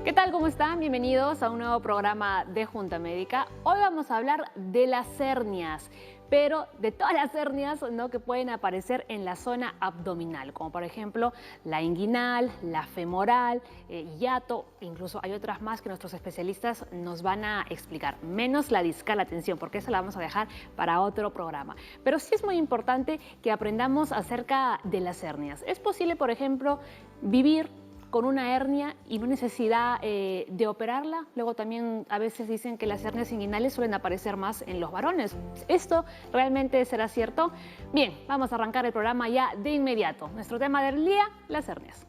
¿Qué tal? ¿Cómo están? Bienvenidos a un nuevo programa de Junta Médica. Hoy vamos a hablar de las hernias, pero de todas las hernias, ¿no?, que pueden aparecer en la zona abdominal, como por ejemplo la inguinal, la femoral, hiato, incluso hay otras más que nuestros especialistas nos van a explicar, menos la discal, atención, porque esa la vamos a dejar para otro programa. Pero sí es muy importante que aprendamos acerca de las hernias. Es posible, por ejemplo, vivir con una hernia y no necesidad de operarla. Luego también a veces dicen que las hernias inguinales suelen aparecer más en los varones. ¿Esto realmente será cierto? Bien, vamos a arrancar el programa ya de inmediato. Nuestro tema del día, las hernias.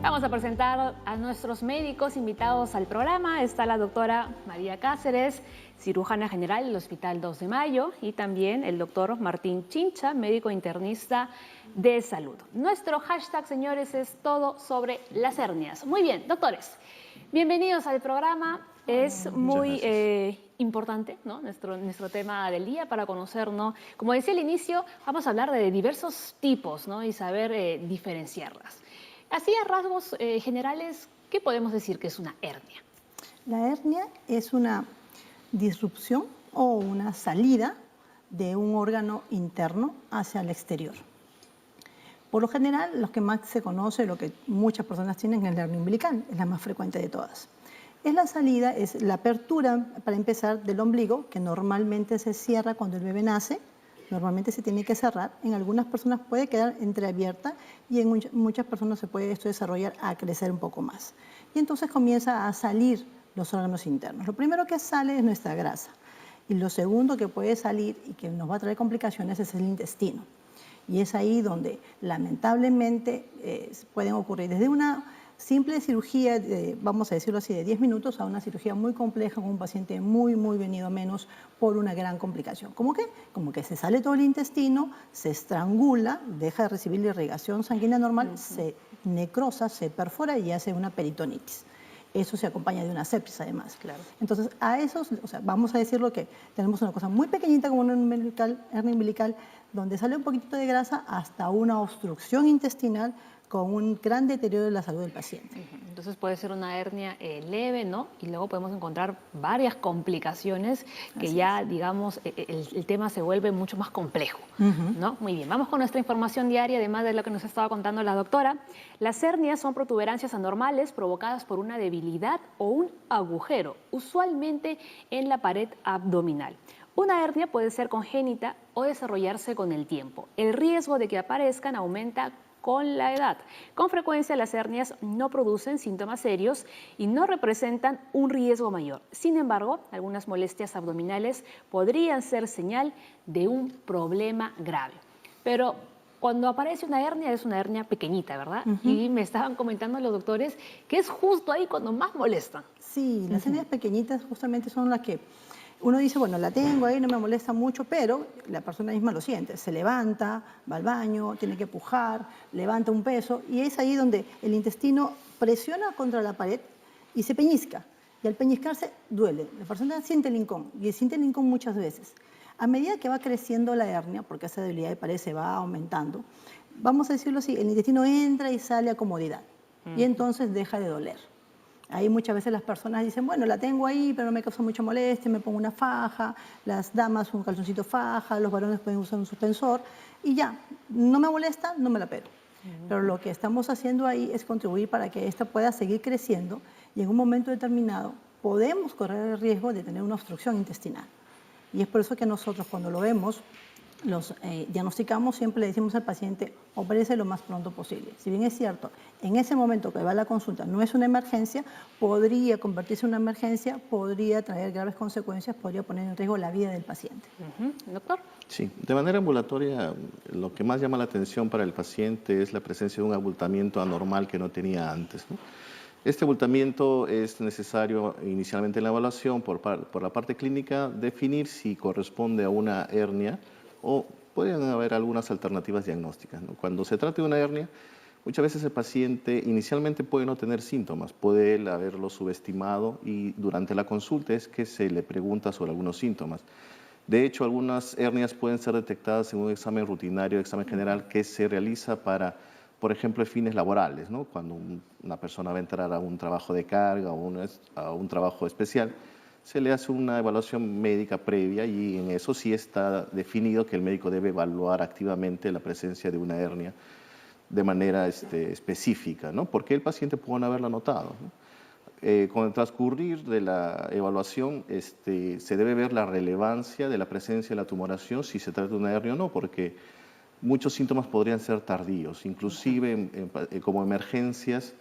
Vamos a presentar a nuestros médicos invitados al programa. Está la doctora María Cáceres, cirujana general del Hospital 2 de Mayo, y también el doctor Martín Chincha, médico internista de salud. Nuestro hashtag, señores, es todo sobre las hernias. Muy bien, doctores, bienvenidos al programa. Es muy importante, ¿no?, nuestro tema del día para conocer, ¿no? Como decía al inicio, vamos a hablar de diversos tipos, ¿no?, y saber diferenciarlas. Así, a rasgos generales, ¿qué podemos decir que es una hernia? La hernia es una disrupción o una salida de un órgano interno hacia el exterior. Por lo general, lo que más se conoce, lo que muchas personas tienen, es la hernia umbilical, es la más frecuente de todas. Es la salida, es la apertura, para empezar, del ombligo, que normalmente se cierra cuando el bebé nace. Normalmente se tiene que cerrar. En algunas personas puede quedar entreabierta y en muchas personas se puede esto desarrollar a crecer un poco más. Y entonces comienza a salir los órganos internos. Lo primero que sale es nuestra grasa. Y lo segundo que puede salir y que nos va a traer complicaciones es el intestino. Y es ahí donde lamentablemente pueden ocurrir desde una simple cirugía, vamos a decirlo así, de 10 minutos a una cirugía muy compleja con un paciente muy venido a menos por una gran complicación. ¿Cómo qué? Como que se sale todo el intestino, se estrangula, deja de recibir la irrigación sanguínea normal, se necrosa, se perfora y hace una peritonitis. Eso se acompaña de una sepsis, además. Claro. Entonces, a esos, vamos a decirlo que tenemos una cosa muy pequeñita como una hernia umbilical, donde sale un poquitito de grasa hasta una obstrucción intestinal con un gran deterioro de la salud del paciente. Entonces puede ser una hernia leve, ¿no? Y luego podemos encontrar varias complicaciones que Así ya, es. digamos, el tema se vuelve mucho más complejo, ¿no? Muy bien, vamos con nuestra información diaria, además de lo que nos estaba contando la doctora. Las hernias son protuberancias anormales provocadas por una debilidad o un agujero, usualmente en la pared abdominal. Una hernia puede ser congénita o desarrollarse con el tiempo. El riesgo de que aparezcan aumenta con la edad. Con frecuencia las hernias no producen síntomas serios y no representan un riesgo mayor. Sin embargo, algunas molestias abdominales podrían ser señal de un problema grave. Pero cuando aparece una hernia, es una hernia pequeñita, ¿verdad? Y me estaban comentando los doctores que es justo ahí cuando más molestan. Sí, las hernias pequeñitas justamente son las que uno dice, bueno, la tengo ahí, no me molesta mucho, pero la persona misma lo siente. Se levanta, va al baño, tiene que pujar, levanta un peso y es ahí donde el intestino presiona contra la pared y se peñisca. Y al peñiscarse duele. La persona siente el hincón y siente el hincón muchas veces. A medida que va creciendo la hernia, porque esa debilidad de pared se va aumentando, vamos a decirlo así, el intestino entra y sale a comodidad y entonces deja de doler. Ahí muchas veces las personas dicen, bueno, la tengo ahí, pero no me causa mucha molestia, me pongo una faja, las damas un calzoncito faja, los varones pueden usar un suspensor y ya, no me molesta, no me la pego. Pero lo que estamos haciendo ahí es contribuir para que esta pueda seguir creciendo y en un momento determinado podemos correr el riesgo de tener una obstrucción intestinal. Y es por eso que nosotros cuando lo vemos, los diagnosticamos, siempre le decimos al paciente, opérese lo más pronto posible. Si bien es cierto, en ese momento que va a la consulta no es una emergencia, podría convertirse en una emergencia, podría traer graves consecuencias, podría poner en riesgo la vida del paciente. Doctor. Sí, de manera ambulatoria, lo que más llama la atención para el paciente es la presencia de un abultamiento anormal que no tenía antes, ¿no? Este abultamiento es necesario inicialmente en la evaluación por la parte clínica definir si corresponde a una hernia o pueden haber algunas alternativas diagnósticas, ¿no? Cuando se trata de una hernia, Muchas veces el paciente inicialmente puede no tener síntomas, puede él haberlo subestimado y durante la consulta es que se le pregunta sobre algunos síntomas. De hecho, algunas hernias pueden ser detectadas en un examen rutinario, examen general, que se realiza para, por ejemplo, fines laborales, ¿no? Cuando una persona va a entrar a un trabajo de carga o a un trabajo especial, se le hace una evaluación médica previa y en eso sí está definido que el médico debe evaluar activamente la presencia de una hernia de manera específica, ¿no? Porque el paciente puede no haberla notado, ¿no? Con el transcurrir de la evaluación se debe ver la relevancia de la presencia de la tumoración, si se trata de una hernia o no, porque muchos síntomas podrían ser tardíos, inclusive como emergencias.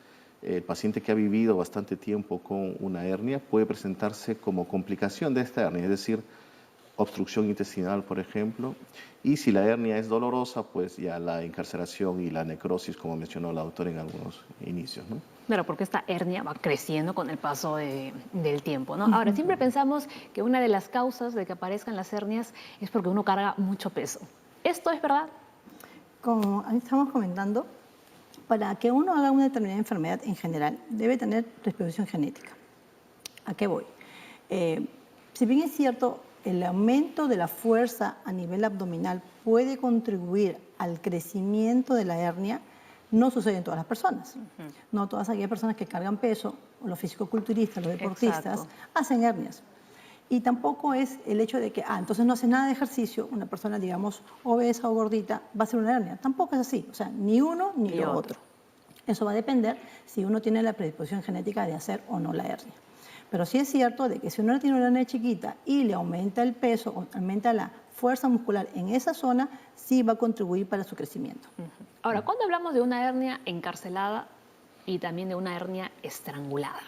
El paciente que ha vivido bastante tiempo con una hernia puede presentarse como complicación de esta hernia, es decir, obstrucción intestinal, por ejemplo, y si la hernia es dolorosa, pues ya la encarceración y la necrosis, como mencionó la doctora en algunos inicios, ¿no? Claro, porque esta hernia va creciendo con el paso del tiempo, ¿no? Ahora, siempre pensamos que una de las causas de que aparezcan las hernias es porque uno carga mucho peso. ¿Esto es verdad? Como estamos comentando, para que uno haga una determinada enfermedad en general, debe tener predisposición genética. ¿A qué voy? Si bien es cierto, el aumento de la fuerza a nivel abdominal puede contribuir al crecimiento de la hernia, no sucede en todas las personas. No todas aquellas personas que cargan peso, o los fisicoculturistas, los deportistas, hacen hernias. Y tampoco es el hecho de que, entonces no hace nada de ejercicio, una persona, digamos, obesa o gordita, va a hacer una hernia. Tampoco es así, o sea, ni uno ni lo otro. Eso va a depender si uno tiene la predisposición genética de hacer o no la hernia. Pero sí es cierto de que si uno tiene una hernia chiquita y le aumenta el peso, o aumenta la fuerza muscular en esa zona, sí va a contribuir para su crecimiento. Ahora, ¿cuándo hablamos de una hernia encarcelada y también de una hernia estrangulada?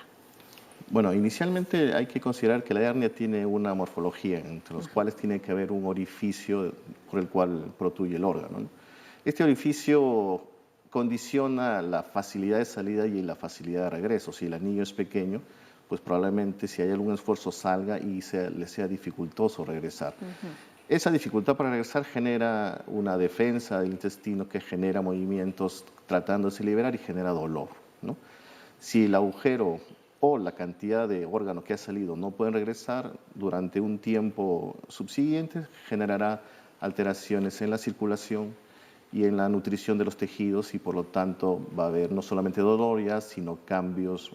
Bueno, inicialmente hay que considerar que la hernia tiene una morfología, entre los cuales tiene que haber un orificio por el cual protruye el órgano, ¿no? Este orificio condiciona la facilidad de salida y la facilidad de regreso. Si el anillo es pequeño, pues probablemente si hay algún esfuerzo salga y le sea dificultoso regresar. Esa dificultad para regresar genera una defensa del intestino que genera movimientos tratándose de liberar y genera dolor, ¿no? Si el agujero o la cantidad de órganos que ha salido no pueden regresar durante un tiempo subsiguiente, generará alteraciones en la circulación y en la nutrición de los tejidos y por lo tanto va a haber no solamente dolor ya, sino cambios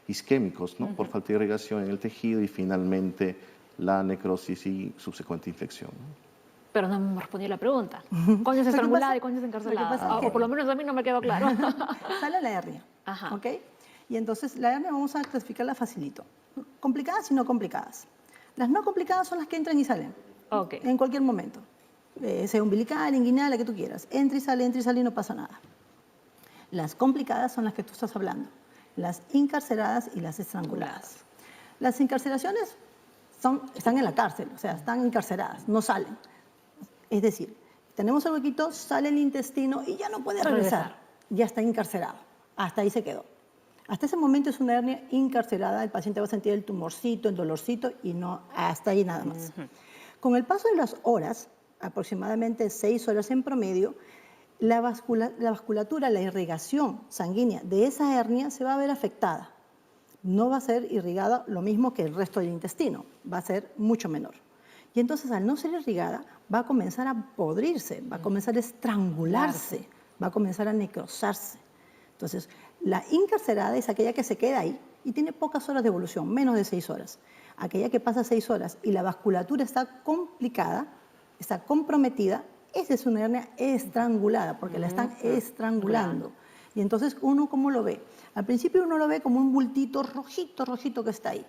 isquémicos, ¿no? Por falta de irrigación en el tejido y finalmente la necrosis y subsecuente infección, ¿no? Pero no me respondió la pregunta. ¿Cuándo es estrangulada y cuándo es encarcelada? O por lo menos a mí no me quedó claro. Sale la hernia, ¿ok? Y entonces la hernia vamos a clasificarla facilito. Complicadas y no complicadas. Las no complicadas son las que entran y salen. En cualquier momento. Sea umbilical, inguinal, la que tú quieras. Entra y sale y no pasa nada. Las complicadas son las que tú estás hablando. Las incarceradas y las estranguladas. Las incarceraciones están en la cárcel, o sea, están encarceradas, no salen. Es decir, tenemos el huequito, sale el intestino y ya no puede regresar. Ya está encarcerado. Hasta ahí se quedó. Hasta ese momento es una hernia encarcelada, el paciente va a sentir el tumorcito, el dolorcito y no, hasta ahí nada más. Con el paso de las horas, aproximadamente 6 horas en promedio, la vasculatura, la irrigación sanguínea de esa hernia se va a ver afectada. No va a ser irrigada lo mismo que el resto del intestino, va a ser mucho menor. Y entonces al no ser irrigada va a comenzar a podrirse, va a comenzar a estrangularse, va a comenzar a necrosarse. Entonces la incarcerada es aquella que se queda ahí y tiene pocas horas de evolución, menos de 6 horas. Aquella que pasa 6 horas y la vasculatura está complicada, está comprometida, esa es una hernia estrangulada porque la están estrangulando. Y entonces uno, ¿cómo lo ve? Al principio uno lo ve como un bultito rojito que está ahí.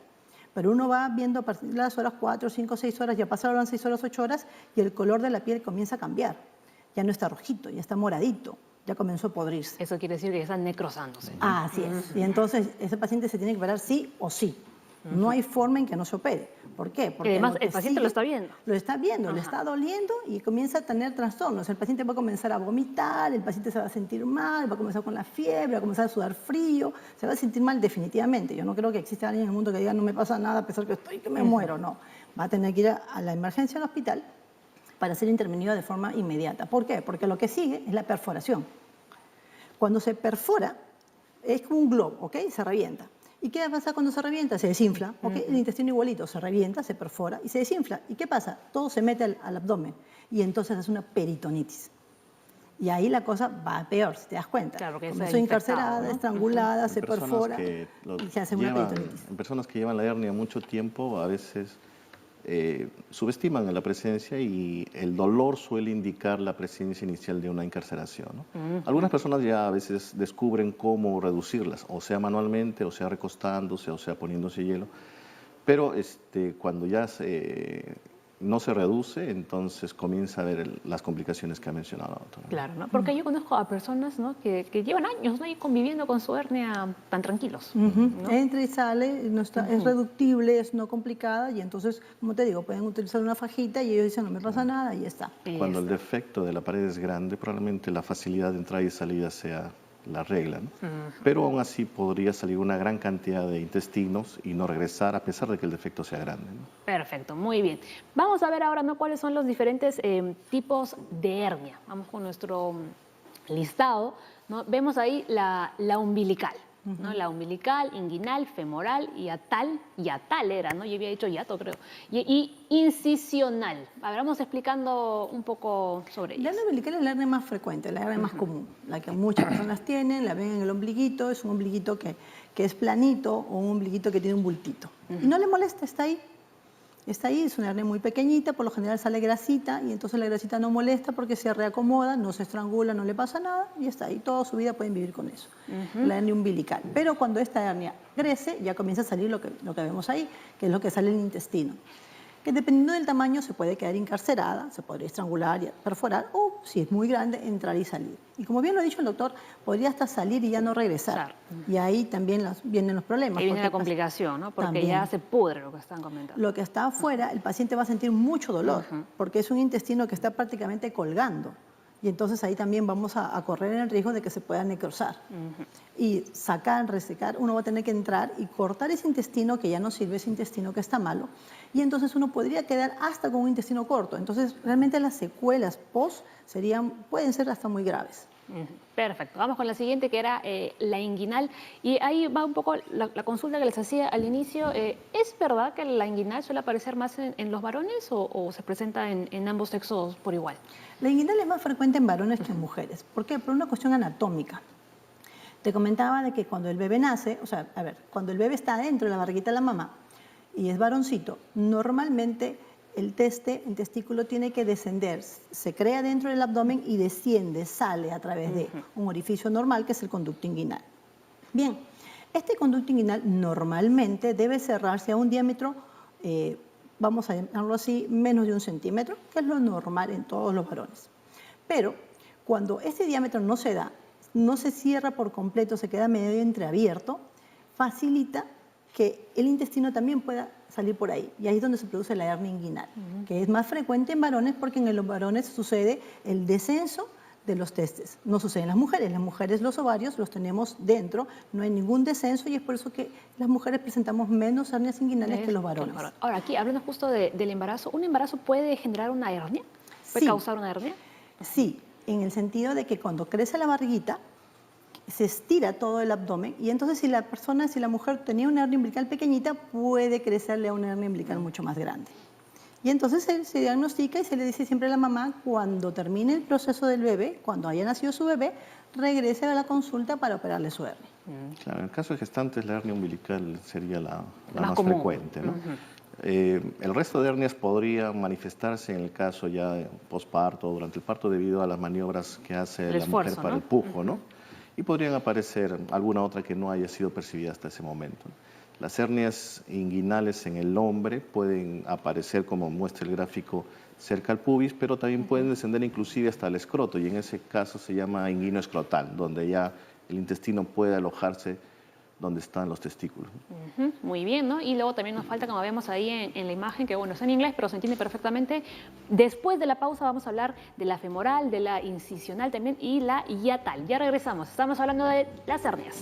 Pero uno va viendo a partir de las horas 4, 5, 6 horas, ya pasaron 6 horas, 8 horas, y el color de la piel comienza a cambiar. Ya no está rojito, ya está moradito, ya comenzó a podrirse. Eso quiere decir que ya están necrosándose. Así es. Y entonces ese paciente se tiene que operar sí o sí. No hay forma en que no se opere. ¿Por qué? Porque además el paciente lo está viendo. Lo está viendo, le está doliendo y comienza a tener trastornos. El paciente va a comenzar a vomitar, el paciente se va a sentir mal, va a comenzar con la fiebre, va a comenzar a sudar frío, se va a sentir mal definitivamente. Yo no creo que exista alguien en el mundo que diga no me pasa nada a pesar que me muero. No, va a tener que ir a la emergencia al hospital para ser intervenido de forma inmediata. ¿Por qué? Porque lo que sigue es la perforación. Cuando se perfora, es como un globo, ¿ok? Se revienta. ¿Y qué pasa cuando se revienta? Se desinfla, ¿ok? El intestino igualito, se revienta, se perfora y se desinfla. ¿Y qué pasa? Todo se mete al abdomen y entonces es una peritonitis. Y ahí la cosa va peor, si te das cuenta. Claro, que Comenzó encarcerada, ¿no? estrangulada, se personas perfora que y se hace una peritonitis. En personas que llevan la hernia mucho tiempo, a veces subestiman la presencia y el dolor suele indicar la presencia inicial de una encarceración, ¿no? Algunas personas ya a veces descubren cómo reducirlas, o sea manualmente, o sea recostándose, o sea poniéndose hielo, pero cuando ya no se reduce, entonces comienza a ver las complicaciones que ha mencionado la doctora. Claro, ¿no? Porque yo conozco a personas, ¿no?, que llevan años, ¿no?, y conviviendo con su hernia tan tranquilos. ¿No? Entra y sale, no está, es reductible, es no complicada y entonces, como te digo, pueden utilizar una fajita y ellos dicen no me pasa nada y ya está. Cuando el defecto de la pared es grande, probablemente la facilidad de entrada y salida sea la regla, ¿no? Pero aún así podría salir una gran cantidad de intestinos y no regresar a pesar de que el defecto sea grande, ¿no? Perfecto, muy bien. Vamos a ver ahora, ¿no?, cuáles son los diferentes tipos de hernia. Vamos con nuestro listado, ¿no? Vemos ahí la umbilical, ¿no? La umbilical, inguinal, femoral, hiatal era, ¿no? Yo había dicho hiato, creo. Y incisional. A ver, vamos explicando un poco sobre ello. La hernia umbilical es la hernia más frecuente, la hernia más común, la que muchas personas tienen, la ven en el ombliguito, es un ombliguito que es planito o un ombliguito que tiene un bultito. Y no le molesta, está ahí. Está ahí, es una hernia muy pequeñita, por lo general sale grasita y entonces la grasita no molesta porque se reacomoda, no se estrangula, no le pasa nada y está ahí. Toda su vida pueden vivir con eso, la hernia umbilical. Pero cuando esta hernia crece ya comienza a salir lo que vemos ahí, que es lo que sale en el intestino. Que dependiendo del tamaño se puede quedar encarcerada, se podría estrangular y perforar o si es muy grande entrar y salir. Y como bien lo ha dicho el doctor, podría hasta salir y ya no regresar. Claro. Y ahí también vienen los problemas. Ahí viene la complicación, ¿no? Porque también ya se pudre lo que están comentando. Lo que está afuera, el paciente va a sentir mucho dolor porque es un intestino que está prácticamente colgando. Y entonces ahí también vamos a correr el riesgo de que se pueda necrosar. Y sacar, resecar, uno va a tener que entrar y cortar ese intestino que ya no sirve, ese intestino que está malo. Y entonces uno podría quedar hasta con un intestino corto. Entonces realmente las secuelas post pueden ser hasta muy graves. Perfecto. Vamos con la siguiente, que era la inguinal. Y ahí va un poco la consulta que les hacía al inicio. ¿Es verdad que la inguinal suele aparecer más en los varones o se presenta en ambos sexos por igual? La inguinal es más frecuente en varones que en mujeres. ¿Por qué? Por una cuestión anatómica. Te comentaba de que cuando el bebé nace, o sea, a ver, cuando el bebé está dentro de la barriguita de la mamá y es varoncito, normalmente el testículo tiene que descender, se crea dentro del abdomen y desciende, sale a través de un orificio normal que es el conducto inguinal. Bien, este conducto inguinal normalmente debe cerrarse a un diámetro, vamos a llamarlo así, menos de 1 centímetro, que es lo normal en todos los varones. Pero cuando este diámetro no se da, no se cierra por completo, se queda medio entreabierto, facilita que el intestino también pueda salir por ahí. Y ahí es donde se produce la hernia inguinal, que es más frecuente en varones porque en los varones sucede el descenso de los testes. No sucede en las mujeres los ovarios los tenemos dentro, no hay ningún descenso y es por eso que las mujeres presentamos menos hernias inguinales que los varones. Ahora, aquí hablando justo del embarazo, ¿un embarazo puede generar una hernia? ¿Puede causar una hernia? Sí, en el sentido de que cuando crece la barriguita, se estira todo el abdomen y entonces si la mujer tenía una hernia umbilical pequeñita, puede crecerle a una hernia umbilical mucho más grande. Y entonces se diagnostica y se le dice siempre a la mamá, cuando termine el proceso del bebé, cuando haya nacido su bebé, regrese a la consulta para operarle su hernia. Claro, en el caso de gestantes, la hernia umbilical sería la más frecuente, ¿no? El resto de hernias podría manifestarse en el caso ya posparto o durante el parto debido a las maniobras que hace la mujer para el pujo, ¿no? Y podrían aparecer alguna otra que no haya sido percibida hasta ese momento. Las hernias inguinales en el hombre pueden aparecer, como muestra el gráfico, cerca al pubis, pero también pueden descender inclusive hasta el escroto, y en ese caso se llama inguino escrotal, donde ya el intestino puede alojarse donde están los testículos. Muy bien, ¿no? Y luego también nos falta, como vemos ahí en la imagen, que bueno, está en inglés, pero se entiende perfectamente. Después de la pausa vamos a hablar de la femoral, de la incisional también y la hiatal. Ya regresamos, estamos hablando de las hernias.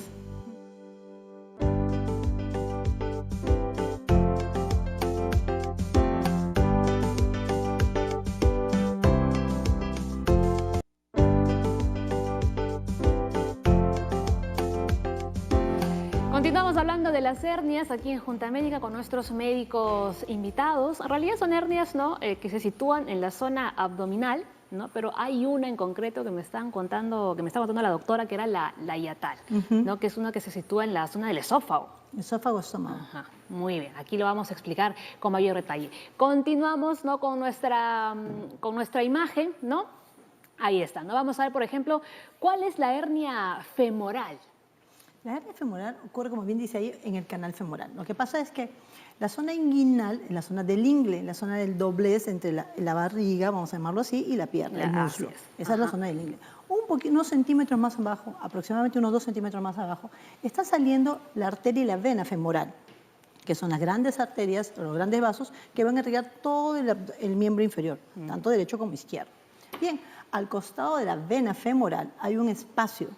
Continuamos hablando de las hernias aquí en Junta Médica con nuestros médicos invitados. En realidad son hernias, ¿no? Que se sitúan en la zona abdominal, ¿no? Pero hay una en concreto que me está contando la doctora, que era la hiatal, ¿no? Que es una que se sitúa en la zona del esófago. Esófago, estómago. Ajá, muy bien, aquí lo vamos a explicar con mayor detalle. Continuamos, ¿no? con nuestra imagen, ¿no? Ahí está, ¿no? Vamos a ver, por ejemplo, ¿cuál es la hernia femoral? La hernia femoral ocurre, como bien dice ahí, en el canal femoral. Lo que pasa es que la zona inguinal, en la zona del ingle, en la zona del doblez entre la barriga, vamos a llamarlo así, y la pierna, el muslo. Esa es la zona del ingle. Unos centímetros más abajo, aproximadamente unos 2 centímetros más abajo, está saliendo la arteria y la vena femoral, que son las grandes arterias, los grandes vasos, que van a irrigar todo el miembro inferior, tanto derecho como izquierdo. Bien, al costado de la vena femoral hay un espacio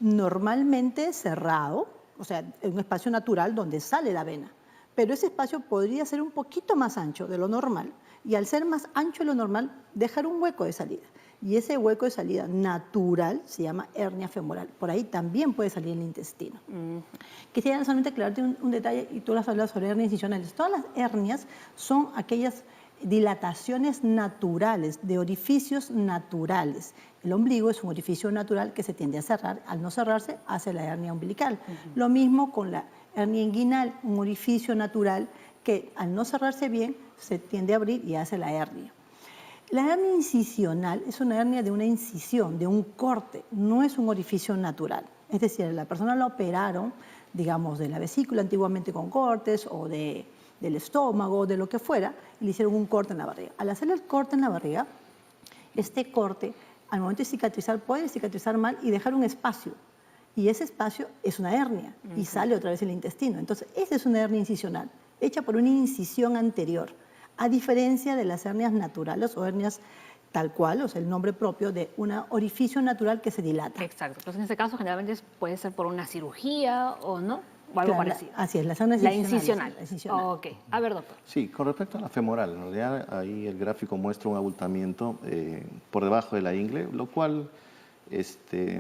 normalmente cerrado, o sea, un espacio natural donde sale la vena, pero ese espacio podría ser un poquito más ancho de lo normal y al ser más ancho de lo normal, dejar un hueco de salida. Y ese hueco de salida natural se llama hernia femoral. Por ahí también puede salir el intestino. Quisiera solamente aclararte un detalle, y tú lo has hablado sobre hernias incisionales. Todas las hernias son aquellas dilataciones naturales, de orificios naturales. El ombligo es un orificio natural que se tiende a cerrar. Al no cerrarse, hace la hernia umbilical. Lo mismo con la hernia inguinal, un orificio natural que al no cerrarse bien, se tiende a abrir y hace la hernia. La hernia incisional es una hernia de una incisión, de un corte, no es un orificio natural. Es decir, la persona la operaron, digamos, de la vesícula antiguamente con cortes o del estómago, de lo que fuera, y le hicieron un corte en la barriga. Al hacer el corte en la barriga, este corte, al momento de cicatrizar, puede cicatrizar mal y dejar un espacio. Y ese espacio es una hernia y sale otra vez el intestino. Entonces, esa es una hernia incisional, hecha por una incisión anterior, a diferencia de las hernias naturales o hernias tal cual, o sea, el nombre propio de un orificio natural que se dilata. Exacto. Entonces, en este caso, generalmente puede ser por una cirugía o no, o algo parecido. Así es, las hernias incisional. La incisional. Ok. A ver, doctor. Sí, con respecto a la femoral, en realidad ahí el gráfico muestra un abultamiento por debajo de la ingle, lo cual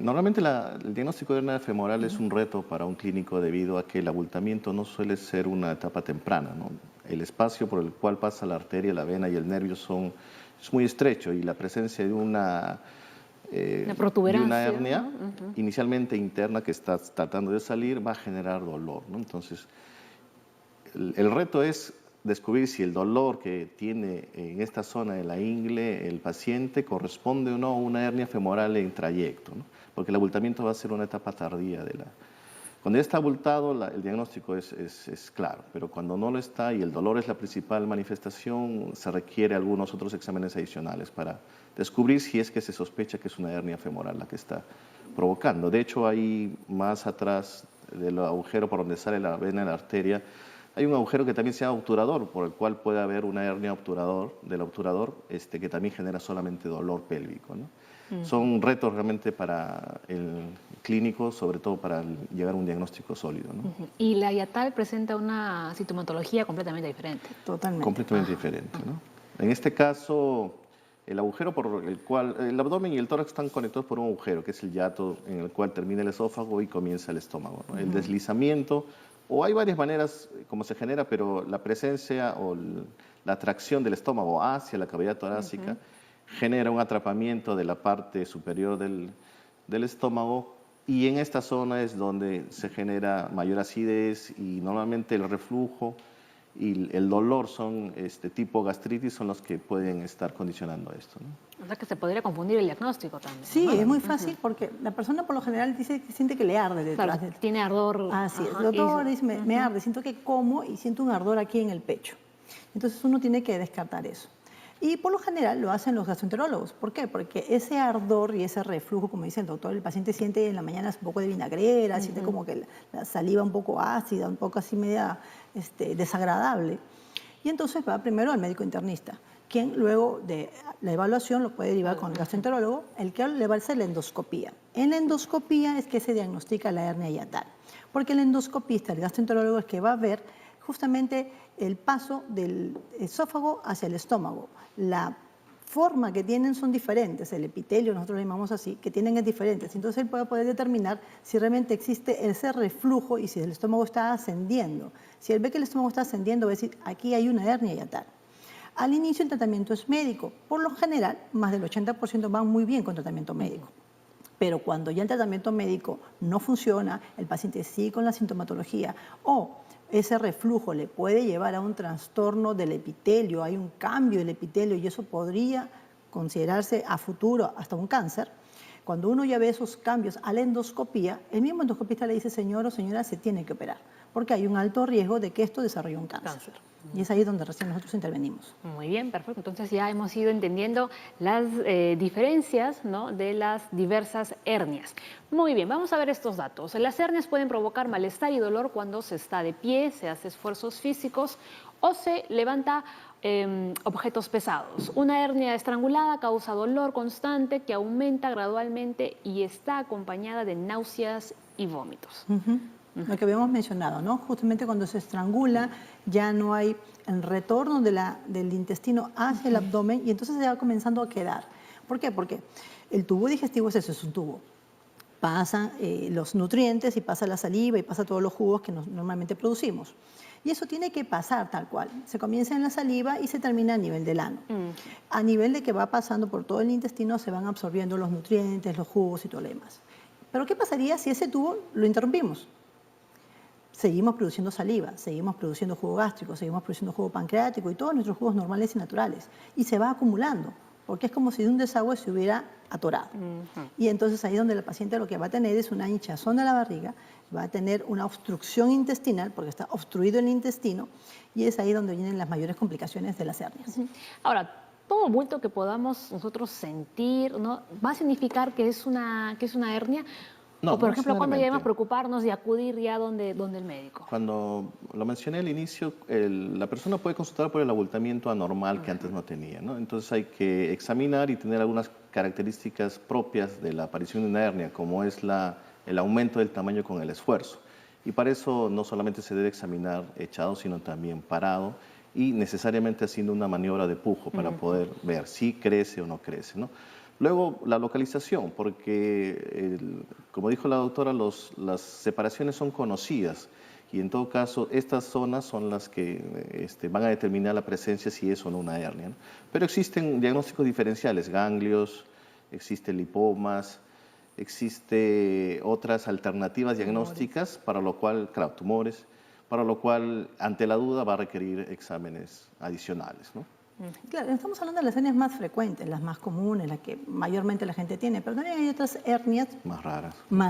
normalmente el diagnóstico de hernia femoral es un reto para un clínico debido a que el abultamiento no suele ser una etapa temprana, ¿no? El espacio por el cual pasa la arteria, la vena y el nervio es muy estrecho y la presencia de una hernia, ¿no? Inicialmente interna que está tratando de salir, va a generar dolor, ¿no? Entonces, el reto es descubrir si el dolor que tiene en esta zona de la ingle el paciente corresponde o no a una hernia femoral en trayecto, ¿no? Porque el abultamiento va a ser una etapa tardía de la... Cuando ya está abultado, el diagnóstico es claro, pero cuando no lo está y el dolor es la principal manifestación, se requiere algunos otros exámenes adicionales para descubrir si es que se sospecha que es una hernia femoral la que está provocando. De hecho, ahí más atrás del agujero por donde sale la vena de la arteria, hay un agujero que también se llama obturador, por el cual puede haber una hernia del obturador que también genera solamente dolor pélvico, ¿no? Son retos realmente para el clínico, sobre todo para llegar a un diagnóstico sólido, ¿no? Y la hiatal presenta una sintomatología completamente diferente. Totalmente. Completamente diferente, ¿no? En este caso, el agujero por el cual el abdomen y el tórax están conectados por un agujero, que es el hiato en el cual termina el esófago y comienza el estómago, ¿no? El deslizamiento, o hay varias maneras como se genera, pero la presencia o la atracción del estómago hacia la cavidad torácica genera un atrapamiento de la parte superior del estómago, y en esta zona es donde se genera mayor acidez, y normalmente el reflujo y el dolor son tipo gastritis, son los que pueden estar condicionando esto, ¿no? O sea que se podría confundir el diagnóstico también. Sí, ¿no? Es muy fácil porque la persona por lo general dice que siente que le arde detrás. Claro, tiene ardor. Así es, doctor, dice, me arde, siento que como y siento un ardor aquí en el pecho. Entonces uno tiene que descartar eso. Y por lo general lo hacen los gastroenterólogos. ¿Por qué? Porque ese ardor y ese reflujo, como dice el doctor, el paciente siente en la mañana un poco de vinagrera, siente como que la saliva un poco ácida, un poco así media desagradable. Y entonces va primero al médico internista, quien luego de la evaluación lo puede derivar con el gastroenterólogo, el que le va a hacer la endoscopía. En la endoscopía es que se diagnostica la hernia hiatal, porque el endoscopista, el gastroenterólogo, es que va a ver justamente el paso del esófago hacia el estómago, la forma que tienen son diferentes, el epitelio, nosotros lo llamamos así, que tienen es diferentes. Entonces él puede poder determinar si realmente existe ese reflujo y si el estómago está ascendiendo. Si él ve que el estómago está ascendiendo, va a decir, aquí hay una hernia y ya tal. Al inicio el tratamiento es médico. Por lo general, más del 80% van muy bien con tratamiento médico. Pero cuando ya el tratamiento médico no funciona, el paciente sigue con la sintomatología o ese reflujo le puede llevar a un trastorno del epitelio, hay un cambio del epitelio y eso podría considerarse a futuro hasta un cáncer. Cuando uno ya ve esos cambios a la endoscopía, el mismo endoscopista le dice, señor o señora, se tiene que operar, porque hay un alto riesgo de que esto desarrolle un cáncer. Y es ahí donde recién nosotros intervenimos. Muy bien, perfecto. Entonces ya hemos ido entendiendo las diferencias, ¿no?, de las diversas hernias. Muy bien, vamos a ver estos datos. Las hernias pueden provocar malestar y dolor cuando se está de pie, se hace esfuerzos físicos o se levanta objetos pesados. Una hernia estrangulada causa dolor constante que aumenta gradualmente y está acompañada de náuseas y vómitos. Lo que habíamos mencionado, ¿no? Justamente cuando se estrangula ya no hay el retorno del intestino hacia el abdomen y entonces se va comenzando a quedar. ¿Por qué? Porque el tubo digestivo es eso, es un tubo. Pasan los nutrientes y pasa la saliva y pasa todos los jugos que normalmente producimos. Y eso tiene que pasar tal cual. Se comienza en la saliva y se termina a nivel del ano. A nivel de que va pasando por todo el intestino se van absorbiendo los nutrientes, los jugos y todo lo demás. Pero ¿qué pasaría si ese tubo lo interrumpimos? Seguimos produciendo saliva, seguimos produciendo jugo gástrico, seguimos produciendo jugo pancreático y todos nuestros jugos normales y naturales. Y se va acumulando, porque es como si de un desagüe se hubiera atorado. Y entonces ahí es donde el paciente lo que va a tener es una hinchazón de la barriga, va a tener una obstrucción intestinal, porque está obstruido el intestino, y es ahí donde vienen las mayores complicaciones de las hernias. Ahora, todo bulto que podamos nosotros sentir, ¿no?, va a significar que es una hernia. No, o, por no ejemplo, cuando necesariamente. debemos preocuparnos y acudir ya donde el médico. Cuando lo mencioné al inicio, la persona puede consultar por el abultamiento anormal que antes no tenía, ¿no? Entonces hay que examinar y tener algunas características propias de la aparición de una hernia, como es el aumento del tamaño con el esfuerzo. Y para eso no solamente se debe examinar echado, sino también parado y necesariamente haciendo una maniobra de pujo para poder ver si crece o no crece, ¿no? Luego, la localización, porque, como dijo la doctora, las separaciones son conocidas y en todo caso estas zonas son las que van a determinar la presencia si es o no una hernia, ¿no? Pero existen diagnósticos diferenciales, ganglios, existen lipomas, existen otras alternativas diagnósticas, para lo cual, claro, tumores, para lo cual ante la duda va a requerir exámenes adicionales, ¿no? Claro, estamos hablando de las hernias más frecuentes, las más comunes, las que mayormente la gente tiene, pero también hay otras hernias más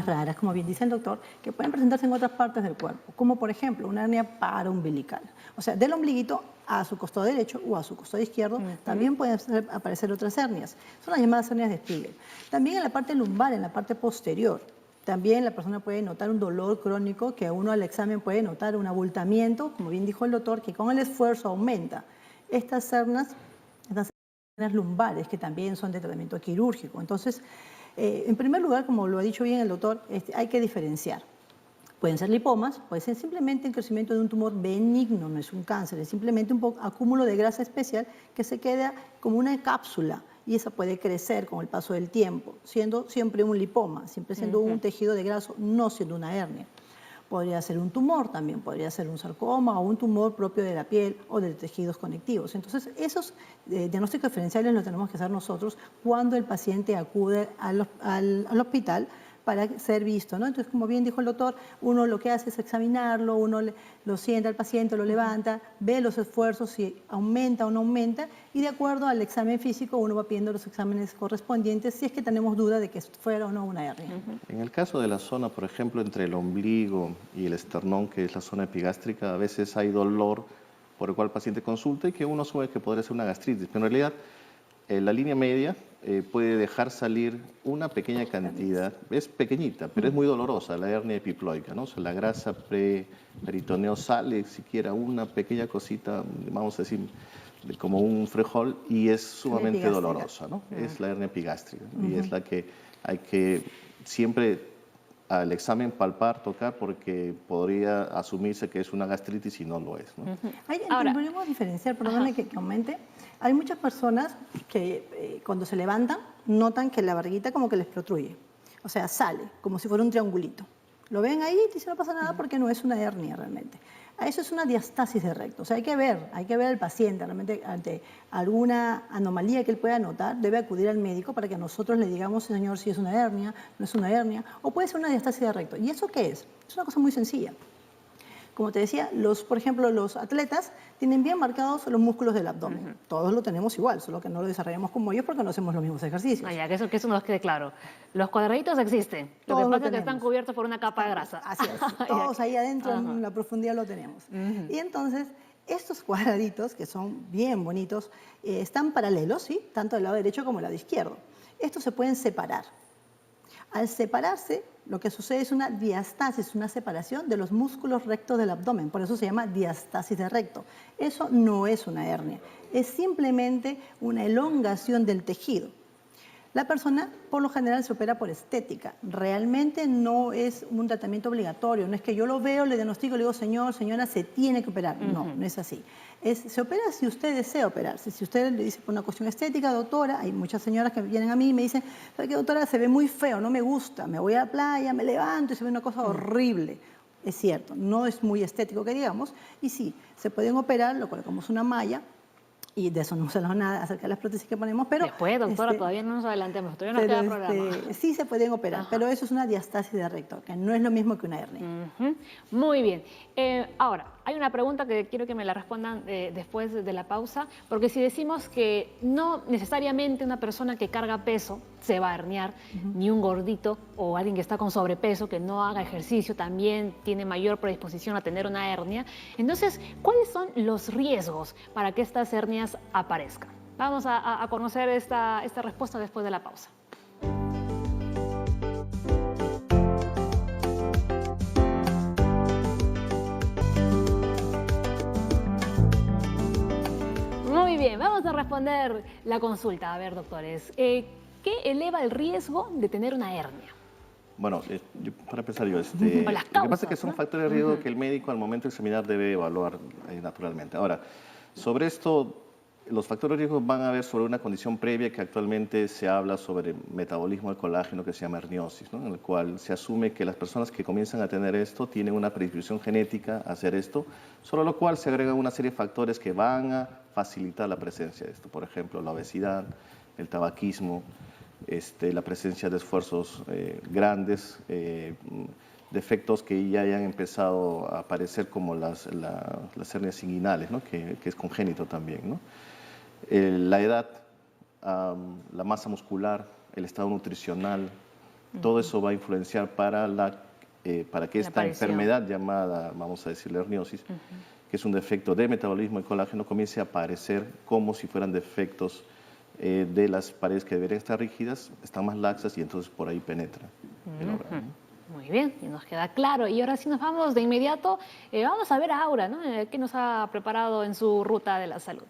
raras, como bien dice el doctor, que pueden presentarse en otras partes del cuerpo, como por ejemplo una hernia paraumbilical. O sea, del ombliguito a su costado derecho o a su costado izquierdo también pueden aparecer otras hernias. Son las llamadas hernias de Spiegel. También en la parte lumbar, en la parte posterior. También la persona puede notar un dolor crónico que uno al examen puede notar un abultamiento, como bien dijo el doctor, que con el esfuerzo aumenta. Estas hernias lumbares, que también son de tratamiento quirúrgico. Entonces, en primer lugar, como lo ha dicho bien el doctor, hay que diferenciar. Pueden ser lipomas, puede ser simplemente el crecimiento de un tumor benigno, no es un cáncer, es simplemente un acúmulo de grasa especial que se queda como una cápsula y esa puede crecer con el paso del tiempo, siendo siempre un lipoma, siempre siendo un tejido de grasa, no siendo una hernia. Podría ser un tumor también, podría ser un sarcoma o un tumor propio de la piel o de tejidos conectivos. Entonces, esos diagnósticos diferenciales los tenemos que hacer nosotros cuando el paciente acude al hospital para ser visto, ¿no? Entonces, como bien dijo el doctor, uno lo que hace es examinarlo, uno lo sienta al paciente, lo levanta, ve los esfuerzos, si aumenta o no aumenta, y de acuerdo al examen físico uno va pidiendo los exámenes correspondientes si es que tenemos duda de que fuera o no una hernia. En el caso de la zona, por ejemplo, entre el ombligo y el esternón, que es la zona epigástrica, a veces hay dolor por el cual el paciente consulta y que uno asume que podría ser una gastritis, pero en realidad la línea media puede dejar salir una pequeña cantidad, es pequeñita, pero es muy dolorosa, la hernia epiploica, ¿no? O sea, la grasa peritoneo sale, siquiera una pequeña cosita, vamos a decir, como un frijol, y es sumamente dolorosa, ¿no? Es la hernia epigástrica, ¿no? Y es la que hay que siempre al examen palpar, tocar, porque podría asumirse que es una gastritis y no lo es, ¿no? Ahora, podemos diferenciar, perdóname que aumente, Hay muchas personas que cuando se levantan notan que la barriguita como que les protruye. O sea, sale como si fuera un triangulito. Lo ven ahí y no pasa nada porque no es una hernia realmente. Eso es una diastasis de recto. O sea, hay que ver al paciente realmente ante alguna anomalía que él pueda notar, debe acudir al médico para que nosotros le digamos, señor, si es una hernia, no es una hernia, o puede ser una diastasis de recto. ¿Y eso qué es? Es una cosa muy sencilla. Como te decía, por ejemplo, los atletas tienen bien marcados los músculos del abdomen. Todos lo tenemos igual, solo que no lo desarrollamos como ellos porque no hacemos los mismos ejercicios. Ah, ya, que eso nos quede claro. Los cuadraditos existen. Lo que pasa es que están cubiertos por una capa de grasa. Así es. Todos ahí adentro en la profundidad lo tenemos. Y entonces, estos cuadraditos, que son bien bonitos, están paralelos, ¿sí? Tanto del lado derecho como del lado izquierdo. Estos se pueden separar. Al separarse, lo que sucede es una diastasis, una separación de los músculos rectos del abdomen. Por eso se llama diastasis de recto. Eso no es una hernia, es simplemente una elongación del tejido. La persona, por lo general, se opera por estética. Realmente no es un tratamiento obligatorio. No es que yo lo veo, le diagnostico, le digo, señor, señora, se tiene que operar. No, no es así. Se opera si usted desea operarse. Si usted le dice por una cuestión estética, doctora, hay muchas señoras que vienen a mí y me dicen, ¿sabe qué, doctora? Se ve muy feo, no me gusta. Me voy a la playa, me levanto y se ve una cosa horrible. Es cierto, no es muy estético que digamos. Y sí, se pueden operar, lo colocamos una malla. Y de eso no sabemos nada acerca de las prótesis que ponemos, pero... Después, doctora, todavía no nos adelantemos, todavía nos queda programa. Sí se pueden operar, pero eso es una diastasis de recto, que no es lo mismo que una hernia. Muy bien. Ahora, hay una pregunta que quiero que me la respondan después de la pausa, porque si decimos que no necesariamente una persona que carga peso se va a herniar, ni un gordito o alguien que está con sobrepeso, que no haga ejercicio, también tiene mayor predisposición a tener una hernia. Entonces, ¿cuáles son los riesgos para que estas hernias aparezcan? Vamos a conocer esta respuesta después de la pausa. Muy bien, vamos a responder la consulta. A ver, doctores, ¿qué eleva el riesgo de tener una hernia? Bueno, para empezar yo, Las lo que causas, pasa es que son factores de riesgo que el médico al momento de examinar debe evaluar naturalmente. Ahora, sobre esto, los factores de riesgo van a ver sobre una condición previa que actualmente se habla sobre metabolismo del colágeno que se llama herniosis, ¿no? En el cual se asume que las personas que comienzan a tener esto tienen una predisposición genética a hacer esto, sobre lo cual se agregan una serie de factores que van a facilitar la presencia de esto. Por ejemplo, la obesidad, el tabaquismo, la presencia de esfuerzos grandes, defectos que ya hayan empezado a aparecer como las hernias inguinales, ¿no? que es congénito también, ¿no? La edad, la masa muscular, el estado nutricional, todo eso va a influenciar para que esta enfermedad llamada, vamos a decirle, herniosis, que es un defecto de metabolismo del colágeno, comience a aparecer como si fueran defectos de las paredes que deberían estar rígidas, están más laxas y entonces por ahí penetra el órgano. Muy bien, y nos queda claro. Y ahora sí nos vamos de inmediato, vamos a ver a Aura, ¿no? ¿Qué nos ha preparado en su ruta de la salud?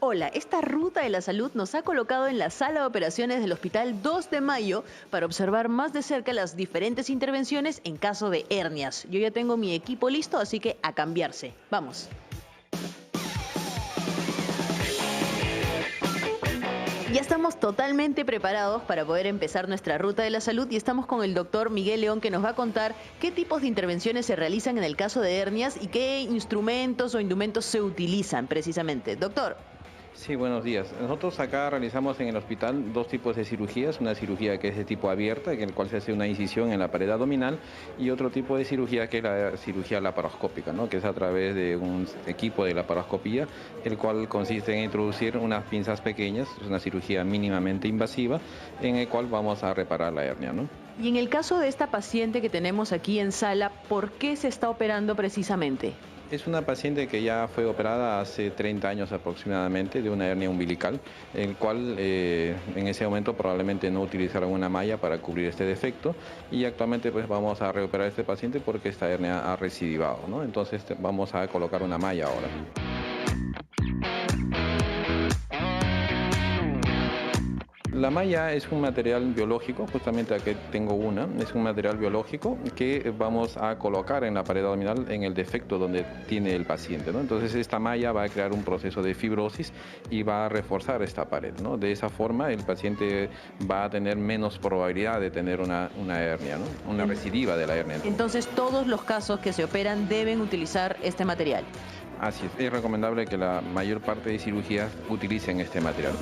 Hola, esta ruta de la salud nos ha colocado en la sala de operaciones del Hospital 2 de Mayo para observar más de cerca las diferentes intervenciones en caso de hernias. Yo ya tengo mi equipo listo, así que a cambiarse. Vamos. Ya estamos totalmente preparados para poder empezar nuestra ruta de la salud y estamos con el doctor Miguel León, que nos va a contar qué tipos de intervenciones se realizan en el caso de hernias y qué instrumentos o indumentos se utilizan precisamente. Doctor. Sí, buenos días. Nosotros acá realizamos en el hospital dos tipos de cirugías. Una cirugía que es de tipo abierta, en el cual se hace una incisión en la pared abdominal, y otro tipo de cirugía que es la cirugía laparoscópica, ¿no? Que es a través de un equipo de laparoscopía, el cual consiste en introducir unas pinzas pequeñas, es una cirugía mínimamente invasiva, en el cual vamos a reparar la hernia, ¿no? Y en el caso de esta paciente que tenemos aquí en sala, ¿por qué se está operando precisamente? Es una paciente que ya fue operada hace 30 años aproximadamente de una hernia umbilical, el cual en ese momento probablemente no utilizaron una malla para cubrir este defecto, y actualmente pues vamos a reoperar a este paciente porque esta hernia ha recidivado, ¿no? Entonces vamos a colocar una malla ahora. La malla es un material biológico, justamente aquí tengo una, es un material biológico que vamos a colocar en la pared abdominal en el defecto donde tiene el paciente, ¿no? Entonces esta malla va a crear un proceso de fibrosis y va a reforzar esta pared, ¿no? De esa forma el paciente va a tener menos probabilidad de tener una hernia, ¿no? Una recidiva de la hernia. Entonces todos los casos que se operan deben utilizar este material. Así es recomendable que la mayor parte de cirugías utilicen este material.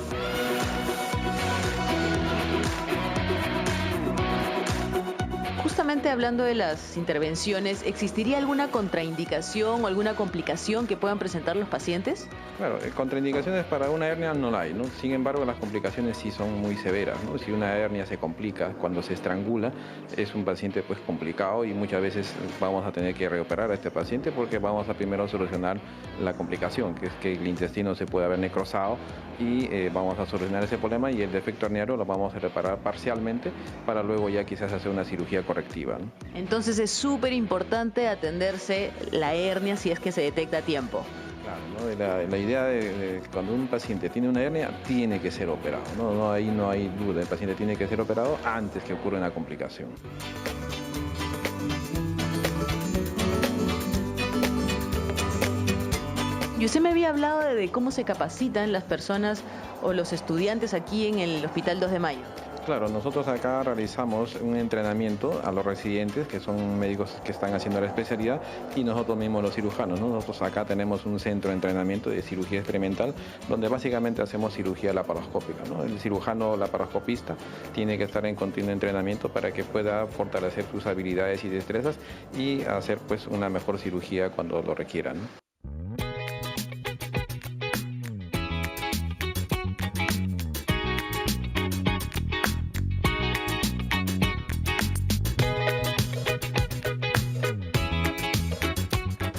Justamente hablando de las intervenciones, ¿existiría alguna contraindicación o alguna complicación que puedan presentar los pacientes? Claro, contraindicaciones para una hernia no la hay, ¿no? Sin embargo, las complicaciones sí son muy severas, ¿no? Si una hernia se complica cuando se estrangula, es un paciente pues complicado y muchas veces vamos a tener que reoperar a este paciente porque vamos a primero solucionar la complicación, que es que el intestino se puede haber necrosado y vamos a solucionar ese problema y el defecto herniario lo vamos a reparar parcialmente para luego ya quizás hacer una cirugía correctiva, ¿no? Entonces es súper importante atenderse la hernia si es que se detecta a tiempo. Claro, ¿no? La idea de cuando un paciente tiene una hernia, tiene que ser operado, ¿no? Ahí no hay duda, el paciente tiene que ser operado antes que ocurra una complicación. Y usted me había hablado de cómo se capacitan las personas o los estudiantes aquí en el Hospital 2 de Mayo. Claro, nosotros acá realizamos un entrenamiento a los residentes, que son médicos que están haciendo la especialidad, y nosotros mismos los cirujanos, ¿no? Nosotros acá tenemos un centro de entrenamiento de cirugía experimental, donde básicamente hacemos cirugía laparoscópica, ¿no? El cirujano laparoscopista tiene que estar en continuo entrenamiento para que pueda fortalecer sus habilidades y destrezas y hacer pues una mejor cirugía cuando lo requieran, ¿no?